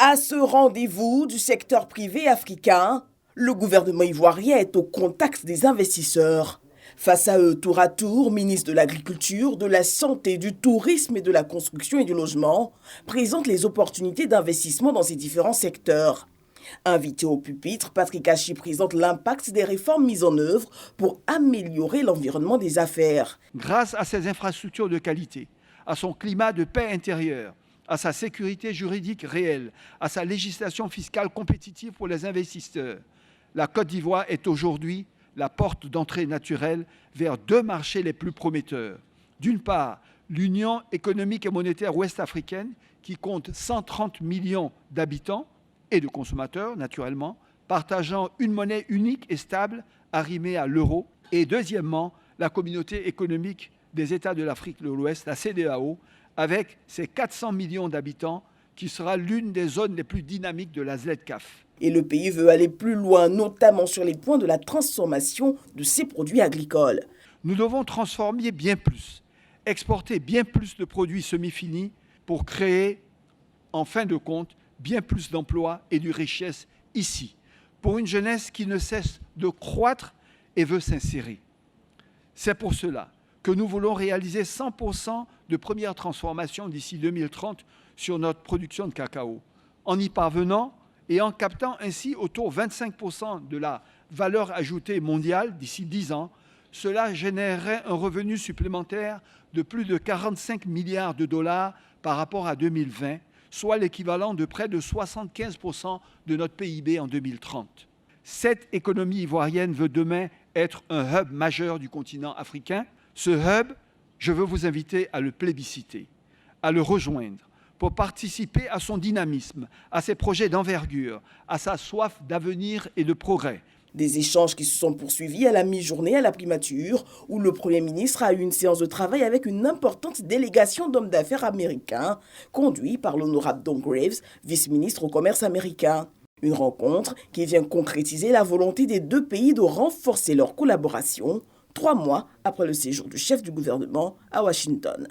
À ce rendez-vous du secteur privé africain, le gouvernement ivoirien est au contact des investisseurs. Face à eux, tour à tour, ministre de l'Agriculture, de la Santé, du Tourisme et de la Construction et du Logement présente les opportunités d'investissement dans ces différents secteurs. Invité au pupitre, Patrick Hachi présente l'impact des réformes mises en œuvre pour améliorer l'environnement des affaires. Grâce à ses infrastructures de qualité, à son climat de paix intérieure, à sa sécurité juridique réelle, à sa législation fiscale compétitive pour les investisseurs, la Côte d'Ivoire est aujourd'hui la porte d'entrée naturelle vers deux marchés les plus prometteurs. D'une part, l'Union économique et monétaire ouest-africaine, qui compte 130 millions d'habitants et de consommateurs, naturellement, partageant une monnaie unique et stable arrimée à l'euro. Et deuxièmement, la communauté économique des États de l'Afrique de l'Ouest, la CEDEAO, avec ses 400 millions d'habitants, qui sera l'une des zones les plus dynamiques de la ZLECAf. Et le pays veut aller plus loin, notamment sur les points de la transformation de ses produits agricoles. Nous devons transformer bien plus, exporter bien plus de produits semi-finis pour créer, en fin de compte, bien plus d'emplois et de richesses ici, pour une jeunesse qui ne cesse de croître et veut s'insérer. C'est pour cela que nous voulons réaliser 100% de première transformation d'ici 2030 sur notre production de cacao. En y parvenant et en captant ainsi autour de 25% de la valeur ajoutée mondiale d'ici 10 ans, cela générerait un revenu supplémentaire de plus de 45 milliards de dollars par rapport à 2020, soit l'équivalent de près de 75% de notre PIB en 2030. Cette économie ivoirienne veut demain être un hub majeur du continent africain. Ce hub, je veux vous inviter à le plébisciter, à le rejoindre, pour participer à son dynamisme, à ses projets d'envergure, à sa soif d'avenir et de progrès. Des échanges qui se sont poursuivis à la mi-journée à la primature, où le Premier ministre a eu une séance de travail avec une importante délégation d'hommes d'affaires américains, conduite par l'honorable Don Graves, vice-ministre au commerce américain. Une rencontre qui vient concrétiser la volonté des deux pays de renforcer leur collaboration, 3 mois après le séjour du chef du gouvernement à Washington.